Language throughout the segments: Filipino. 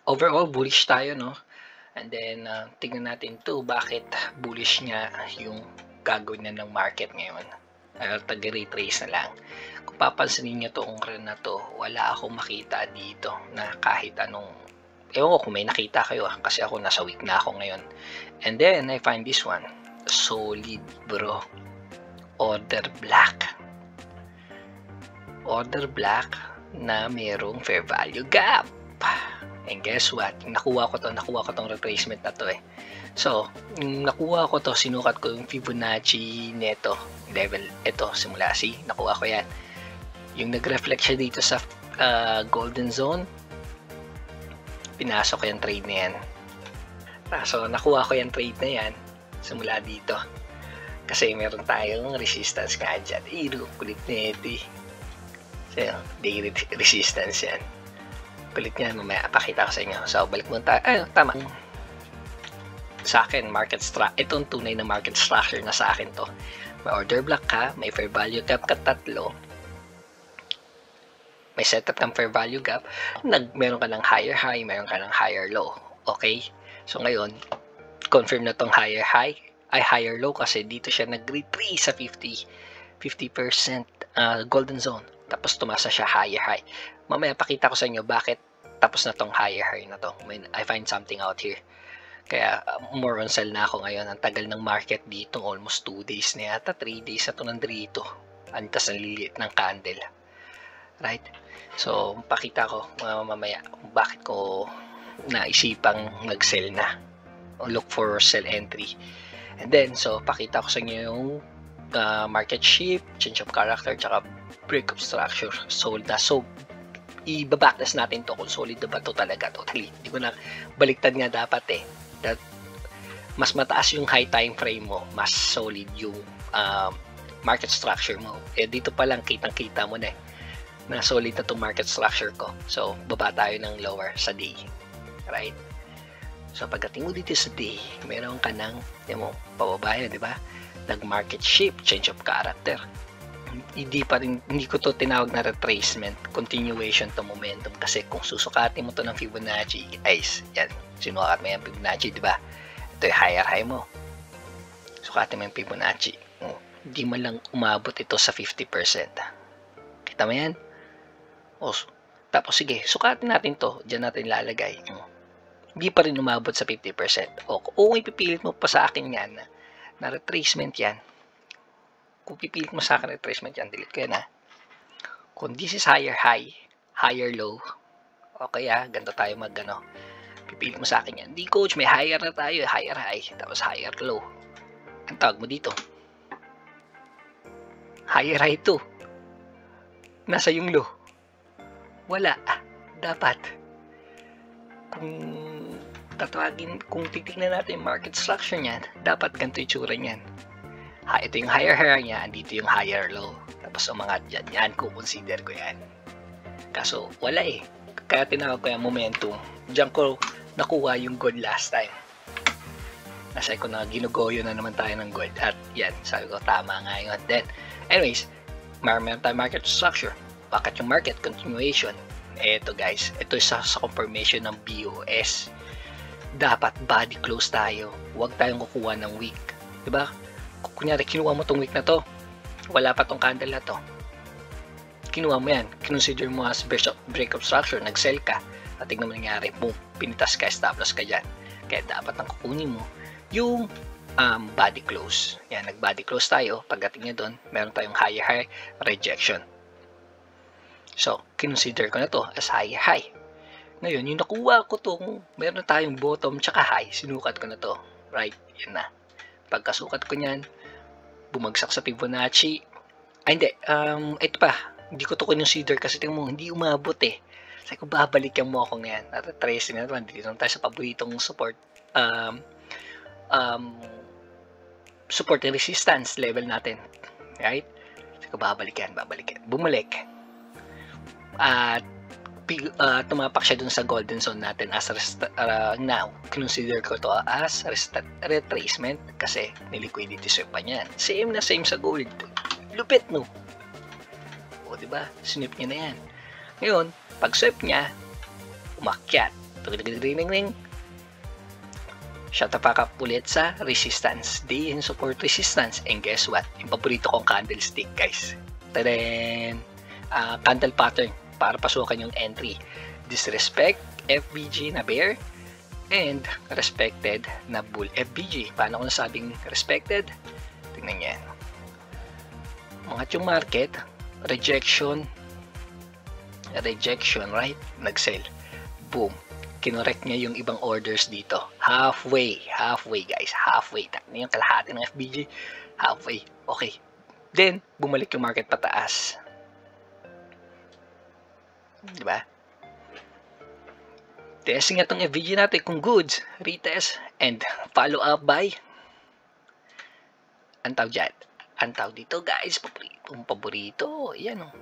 overall bullish tayo, no? And then tingnan natin to bakit bullish nga yung gagawin na ng market ngayon. Tag-retrace na lang. Kung papansinin nyo tong trend na to, wala akong makita dito na kahit anong, ewan ko kung may nakita kayo kasi ako nasa week na ako ngayon. And then I find this one solid, bro. Order black na merong fair value gap. And guess what? Nakuha ko tong retracement na to eh. So, nakuha ko to, sinukat ko yung Fibonacci neto level. Ito, simula C, nakuha ko yan. Yung nag-reflect siya dito sa golden zone, pinasok ko yung trade na yan. So, nakuha ko yung trade na yan, simula dito. Kasi meron tayong resistance nga dyan. Kulit na ito eh. So, daily resistance yan. Kulit niyan, mamaya pakita ko sa inyo. So, balik muna tayo. Tama. Sa akin, itong tunay na market structure na sa akin to. May order block ka, may fair value gap ka tatlo, may setup ng fair value gap, meron ka ng higher high, meron ka ng higher low. Okay? So, ngayon, confirm na tong higher high, ay higher low kasi dito siya nag-retrace sa 50% golden zone. Tapos tumasa siya higher high. Mamaya pakita ko sa inyo bakit tapos na tong higher high na to. I find something out here. Kaya more on sell na ako ngayon. Ang tagal ng market dito, almost 2 days na yata, 3 days na to nandito. Antas ang liliit ng candle. Right? So, pakita ko mamaya kung bakit ko naisipang mag-sell na. Look for sell entry. And then, so, pakita ko sa inyo yung market shift, change of character, tsaka break of structure. So, i-backtest natin to kung solid na ba to talaga. Totally. Hindi ko na baliktad nga dapat eh. That mas mataas yung high time frame mo, mas solid yung market structure mo. Eh, dito pa lang kitang-kita mo na eh, na solid na itong market structure ko. So, baba tayo ng lower sa day. Right? So, pagdating mo dito sa day, meron ka ng, pababa yan, di ba? Nag-market shift, change of character. Hindi ko to tinawag na retracement, continuation to momentum, kasi kung susukatin mo to ng Fibonacci, guys, yan, sinukat mo yung Fibonacci, di ba? Ito yung higher high mo. Sukatin mo yung Fibonacci. Hindi mo lang umabot ito sa 50%. Kita mo yan? Tapos sige, sukatin natin to, diyan natin lalagay. Hindi pa rin umabot sa 50%. O kung ipipilit mo pa sa akin yan, na retracement yan, kung pipilit mo sa akin retracement yan, delete ko yan ha. Kung this is higher high, higher low, okay ganito tayo pipilit mo sa akin yan. Di coach, may higher na tayo, higher high, tapos higher low. Ang tawag mo dito, higher high to. Nasa yung low. Wala. Dapat. Kung titignan natin yung market structure niyan, dapat ganito yung tsura niyan. Ito yung higher high niya, dito yung higher low. Tapos umangat dyan. Yan, consider ko yan. Kaso, wala eh. Kaya tinawag ko yung momentum. Diyan ko nakuha yung gold last time. Nasa ko na ginugoyo na naman tayo ng gold. At yan, sabi ko, tama nga yun. Then, anyways, meron tayo market structure. Bakit yung market continuation? Ito guys, ito sa confirmation ng BOS. Dapat body close tayo. Huwag tayong kukuha ng week. Diba? Kunyari, kinuha mo tong week na to, wala pa tong candle na to, kinuha mo yan, kinonsider mo as break of structure, nag-sell ka, at tignan mo nangyari, boom, pinitas ka, stop loss ka dyan. Kaya dapat ang kukunin mo yung body close. Yan, nag-body close tayo. Pagdating niya doon, meron tayong higher high, rejection. So, kinonsider ko na to as higher high. Ngayon, yung nakuha ko tong, meron tayong bottom tsaka high, sinukat ko na to. Right? Yan na. Pagkasukat ko niyan, bumagsak sa Fibonacci. Hindi. Ito pa. Hindi ko to consider kasi tingnan mo, hindi umabot eh. Sabi ko, babalikan mo ako ngayon. Tracing na naman. Dito tayo sa paboritong support. Support and resistance level natin. Right? Sabi ko, babalikan. Bumalik. At tumapak siya dun sa golden zone natin as now, consider ko to as retracement kasi niliquidity sweep pa niyan. Same sa gold. Lupit no? O diba? Snip niya na yan. Ngayon, pag sweep niya, umakyat. Ring. Shut the fuck up ulit sa resistance. Day in support resistance. And guess what? Yung paborito kong candlestick, guys. Then, candle pattern para pasukan yung entry. Disrespect, FBG na bear, and respected na bull FBG. Paano ko nasabing respected? Tingnan nyo yan. Mga yung market, rejection, right? Nag-sell. Boom. Kinorek niya yung ibang orders dito. Halfway guys. Halfway. Tingnan yung kalahati ng FBG. Halfway. Okay. Then, bumalik yung market pataas. Diba? Testing nga itong FBG natin kung goods, retest, and follow up by antaw dyan. Antaw dito guys, paborito. Yan o.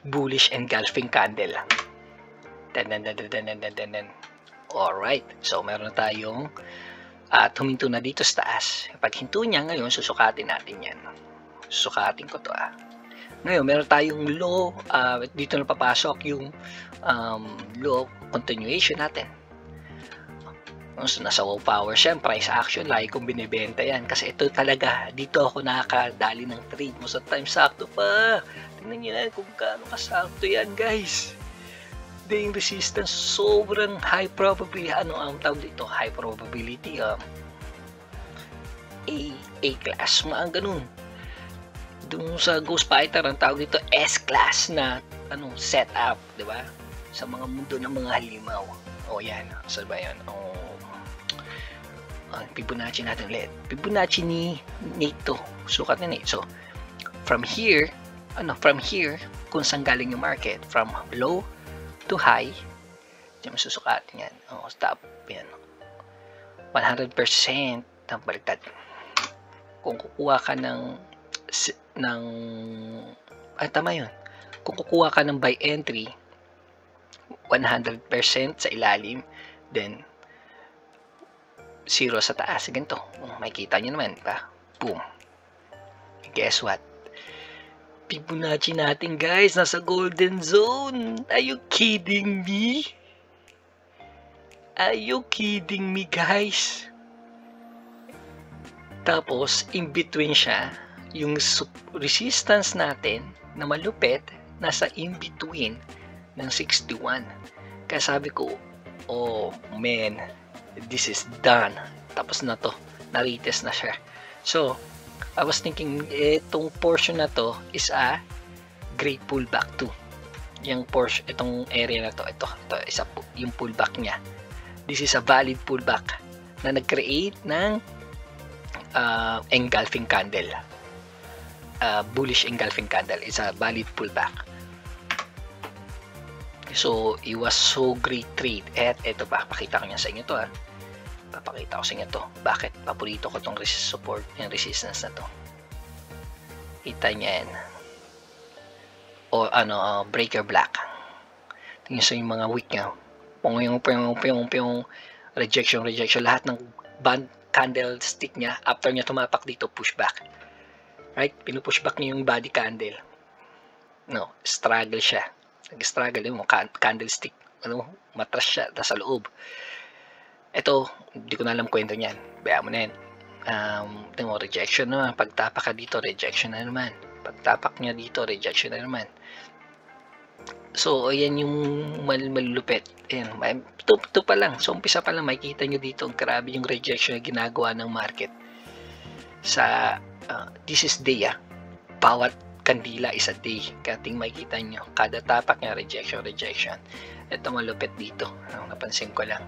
Bullish engulfing candle. Alright, so meron na tayong huminto na dito sa taas. Pag hinto niya ngayon, susukatin natin yan. Susukatin ko to Ngayon, meron tayong low, dito na papasok yung low continuation natin. So, nasa wow power, syempre, price action, lagi kong binibenta yan. Kasi ito talaga, dito ako nakakadali ng trade. Most of the time, sakto pa. Tingnan nyo na kung gaano kasakto yan, guys. Day resistance, sobrang high probability. Ano ang tawag dito? High probability. A-class, mga ganun. Doon sa Ghost Fighter, ang tawag dito S-class na setup, di ba? Sa mga mundo ng mga halimaw. Yan. Saan ba yan? Fibonacci natin ulit. Fibonacci ni Nate. Sukat ni Nate. So, from here, kung saan galing yung market, from low to high, diyan masusukatin yan. Stop. Yan. 100% baliktad. Kung kukuha ka tama yun. Kung kukuha ka ng buy entry 100% sa ilalim, then 0 sa taas. Ganito. Makikita nyo naman, diba? Boom. Guess what? Fibonacci natin, guys. Nasa golden zone. Are you kidding me? Are you kidding me, guys? Tapos, in between siya, yung resistance natin na malupit, nasa in between ng 61. Kaya sabi ko, oh man, this is done. Tapos na to, na-retest na siya. So, I was thinking, itong portion na to is a great pullback too. Yung portion, itong area na to, ito isa yung pullback niya. This is a valid pullback na nag-create ng engulfing candle. Bullish engulfing candle is a valid pullback. So, it was so great trade. At ito, papakita ko niya sa inyo to Papakita ko sa inyo to. Bakit? Paborito ko tong support, yung resistance na to. Kita niya yan. O breaker black. Tingnan sa yung mga wick niya. Yung rejection. Lahat ng band candlestick niya, after niya tumapak dito, pushback. Right? Pinupushback niya yung body candle. Struggle siya. Nag-struggle yung candlestick. Matras siya sa loob. Ito, hindi ko na alam kwento niyan. Bayaan mo na yan. Rejection naman. Pagtapak ka dito, rejection na naman. Pagtapak niya dito, rejection na naman. So, ayan yung malulupit. Ayan, ito pa lang. So, umpisa pa lang, makikita nyo dito, grabe yung rejection na ginagawa ng market. Sa, this is day, bawat kandila is a day. Kating makikita nyo, kada tapak niya, rejection. Ito malupit dito. Napansin ko lang.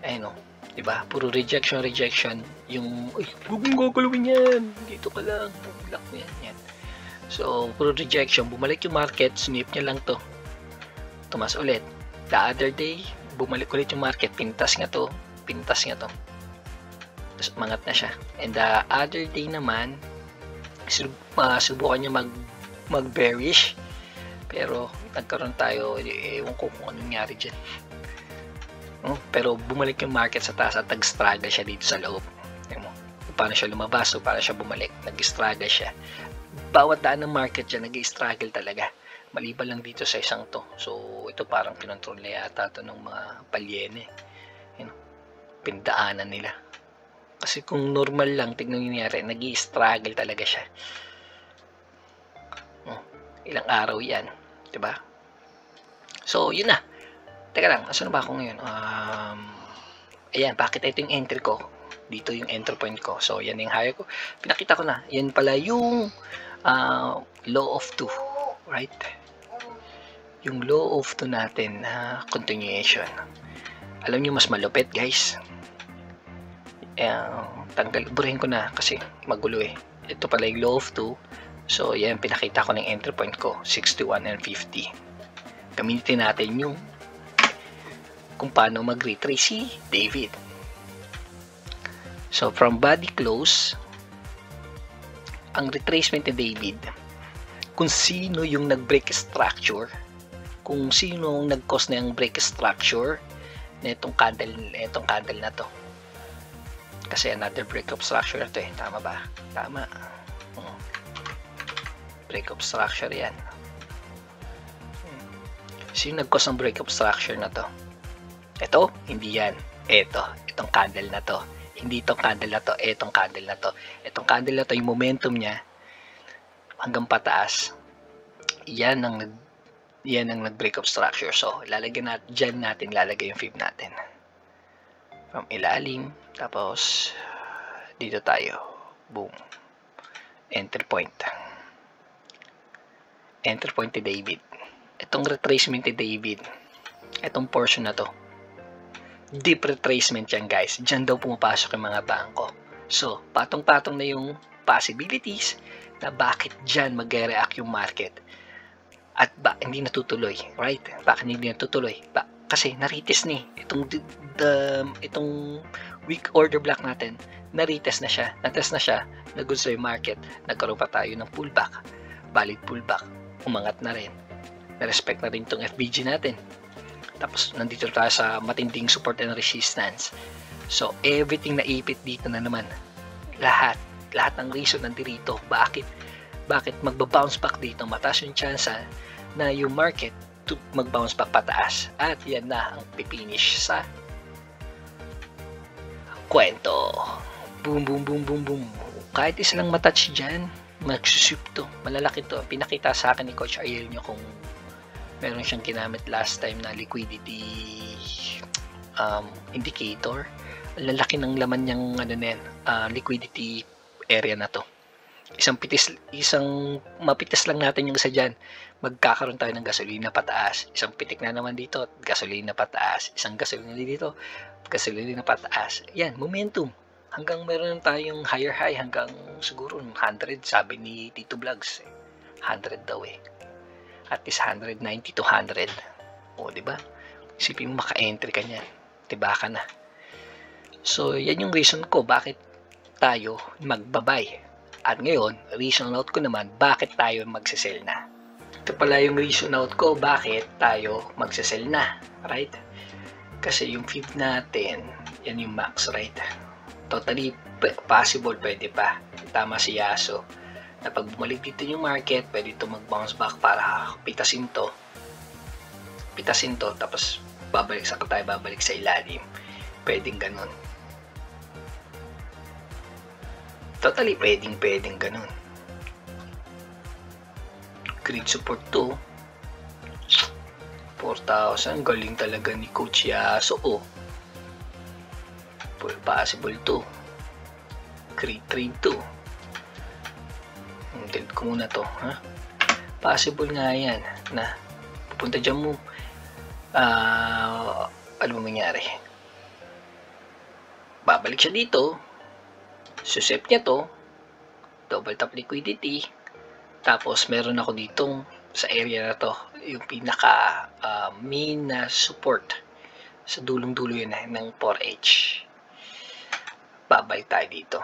Ayun diba? Puro rejection. Yung, huwag mong gagalawin yan. Dito ka lang. Block mo yan. So, puro rejection. Bumalik yung market. Snip niya lang to. Tumas ulit. The other day, bumalik ulit yung market. Pintas nga to. Tapos, umangat na siya. And the other day naman, subukan niya mag-bearish. Pero, nagkaroon tayo. Ewan ko kung anong nangyari dyan. Pero bumalik yung market sa taas at nag-struggle siya dito sa loob. Paano siya lumabas o paano siya bumalik, nag-struggle siya. Bawat daan ng market dyan, nag-struggle talaga. Maliban lang dito sa isang to. So, ito parang kinontrol na yata to ng mga palyene. Yun, pindaanan nila. Kasi kung normal lang, tignan nyo nangyari, nag-i-struggle talaga siya. Ilang araw yan. Diba? So, yun na. Teka lang, asan na ba ako ngayon? Ayan, bakit ito yung entry ko? Dito yung entry point ko. So, yan yung higher ko. Pinakita ko na. Yan pala yung law of 2. Right? Yung law of 2 natin na continuation. Alam nyo, mas malupit, guys. Burahin ko na kasi magulo eh. Ito pala yung law of 2. So, yan, pinakita ko ng entry point ko. 61 and 50. Gamitin natin yung kung paano mag-retrace si David. So, from body close, ang retracement ni David, kung sino yung nag-break structure, kung sino ang nag-cause na yung break structure na itong candle na to. Kasi another break of structure na to eh. Tama ba? Tama. Break of structure yan. Sino nag-cause ng break of structure na to? Ito, hindi yan. Itong candle na to. Hindi itong candle na to, itong candle na to. Itong candle na to, yung momentum niya hanggang pataas. Yan ang nag-break of structure. So, dyan natin lalagay yung fib natin. From ilalim, tapos dito tayo. Boom. Enter point. Enter point ni David. Itong retracement ni David, itong portion na to, deep retracement yan, guys. Diyan daw pumapasok yung mga bangko. So, patong-patong na yung possibilities na bakit diyan mag-react yung market. At hindi natutuloy, right? Bakit hindi natutuloy? Kasi narites ni. Itong weak order block natin, narites na siya. Natest na siya. Nag-gusto yung market. Nagkaroon pa tayo ng pullback. Valid pullback. Umangat na rin. Na-respect na rin itong FBG natin. Tapos, nandito tayo sa matinding support and resistance. So, everything na ipit dito na naman. Lahat ng reason nandito. Bakit magba-bounce back dito? Mataas yung chance na yung market to mag-bounce back pataas. At yan na ang pipinish sa kwento. Boom, boom, boom, boom, boom. Kahit isa lang matouch dyan, magsusip to. Malalaki to. Pinakita sa akin ni Coach Ariel nyo kung meron siyang ginamit last time na liquidity indicator. Lalaki ng laman niyang liquidity area na to. Isang mapitas lang natin yung isa dyan. Magkakaroon tayo ng gasolina pataas. Isang pitik na naman dito, gasolina pataas. Isang gasolina dito, gasolina pataas. Yan, momentum. Hanggang meron tayong higher high hanggang siguro 100, sabi ni Tito Vlogs. 100 daw eh. At least 190 to 100. O, diba? Isipin mo maka-entry ka niyan. Diba ka na? So, yan yung reason ko bakit tayo magbabay. At ngayon, reason out ko naman bakit tayo magsisell na. Ito pala yung reason out ko bakit tayo magsisell na. Right? Kasi yung fib natin, yan yung max, right? Totally possible, pwede pa. Tama si Yaso. Na pag bumalik dito yung market, pwede ito mag-bounce back para pitasin to, tapos babalik sa ilalim. Pwedeng ganun. Totally pwedeng ganun. Great support to. 4,000. Galing talaga ni Coach Yaso. Possible to. Great trade to. Delete ko muna to, ha? Possible nga yan na pupunta dyan mo ano mangyari, babalik siya dito, susep niya to, double tap liquidity, tapos meron ako ditong sa area na to yung pinaka main na support sa dulong-dulo yun ng 4H. Babalik tayo dito.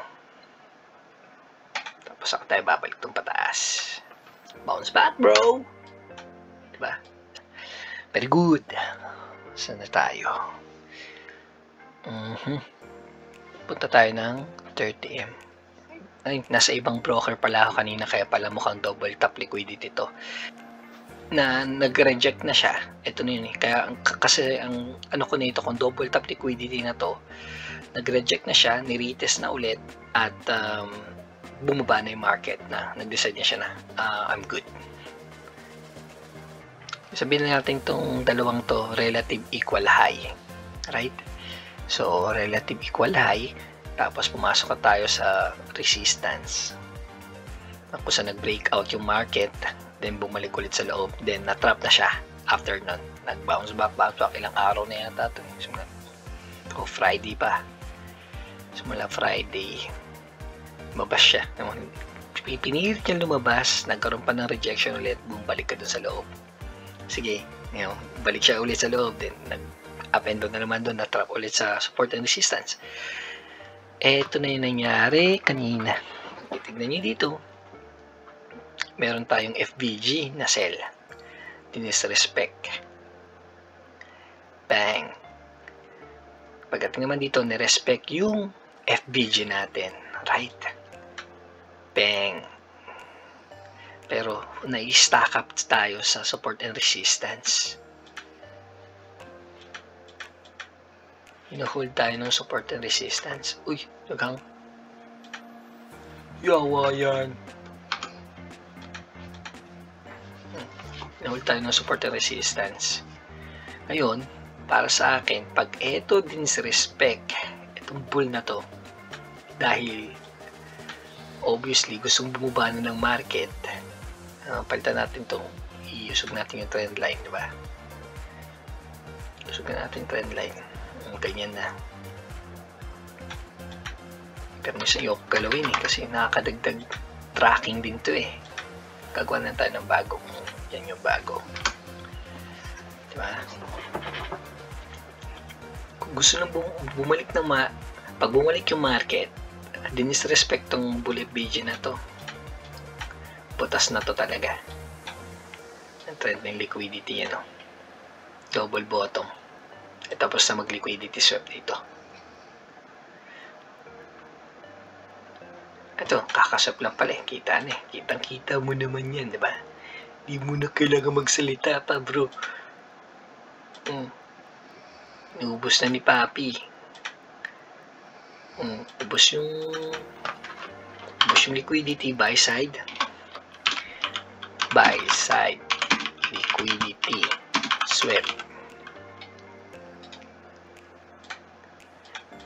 Tapos ako tayo babalik itong pataas. Bounce back, bro! Diba? Very good. Saan na tayo? Punta tayo ng 30M. Ay, nasa ibang broker pala ako kanina, kaya pala mukhang double tap liquidity to. na nag-reject na siya, ito na yun eh. Kaya kasi ang ano ko nito, kung double top liquidity na to, nag-reject na siya, ni-retest na ulit, at bumaba na yung market na nag-decide niya siya na I'm good. Sabihin na natin tong dalawang to relative equal high, right? So relative equal high, tapos pumasok ka tayo sa resistance, tapos sa nag-breakout yung market, then bumalik ulit sa loob, then na-trap na siya. After nun, nag-bounce back, ilang araw na yata ito. Friday pa. Simula Friday, lumabas siya. Pinilit niya lumabas, nagkaroon pa ng rejection ulit, bumalik ka dun sa loob. Sige, balik siya ulit sa loob, then nag-up and down na naman dun, na-trap ulit sa support and resistance. Ito na yung nangyari kanina. Tignan niyo dito. Meron tayong FVG na sell. Dinisrespect. Bang. Pagdating naman dito, nirespect yung FVG natin. Right? Bang. Pero, nai-stack up tayo sa support and resistance. Hinahold tayo ng support and resistance. Uy, naghang. Yawa yan. Hinahold tayo ng support and resistance. Ngayon, para sa akin, pag ito disrespect, itong bull na to, dahil obviously gustong bumaba na ng market, palitan natin itong, iusog natin yung trend line, di ba? Usog natin yung trend line. Ganyan na. Pero sa iyo galawin eh, kasi nakakadagdag tracking din to eh. Gagawa na tayo ng bagong, yan yung bago. Diba? Kung gusto nang bumalik ng pag bumalik yung market, dinisrespect tong bullet BG na to. Butas na to talaga. Ang trend ng liquidity yan, double bottom. Tapos na mag-liquidity swap dito. Ito, kakaswap lang pala. Kita na eh. Kitang-kita mo naman yan, di ba? Di mo na kailangan magsalita pa, bro. Naubos na ni Papi. Ubos yung liquidity. Buy side. Buy side. Liquidity swap.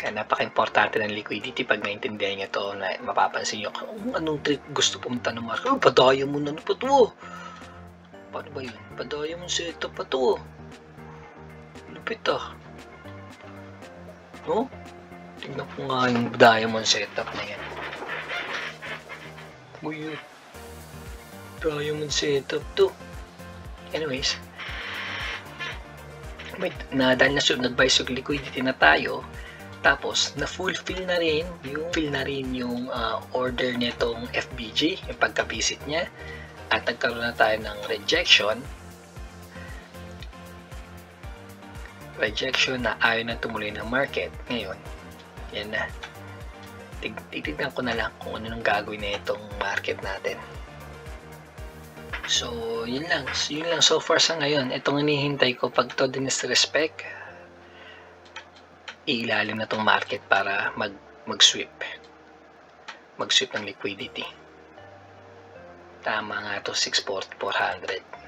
Kaya napaka-importante ng liquidity pag naintindihan nyo to, na mapapansin nyo kung anong trick gusto pumunta ng market. Padaya mo na pa to. Paano ba yun? Padaya mo setup pa to. Lupit no? Tignan ko nga yung diamond setup na yan. Uy, diamond setup to. Anyways, dahil nag-buy sa liquidity na tayo, tapos na-fulfill na rin yung order nitong FBG, yung pagka-visit niya, at nagkaroon na tayo ng rejection na ayaw na tumuloy ng market. Ngayon, yan na. Titignan ko na lang kung ano nang gagawin na itong market natin. So, yun lang so far sa ngayon. Itong hinihintay ko, pag to disrespect, ilalim na tong market para mag-sweep ng liquidity. Tama nga to, 6,400.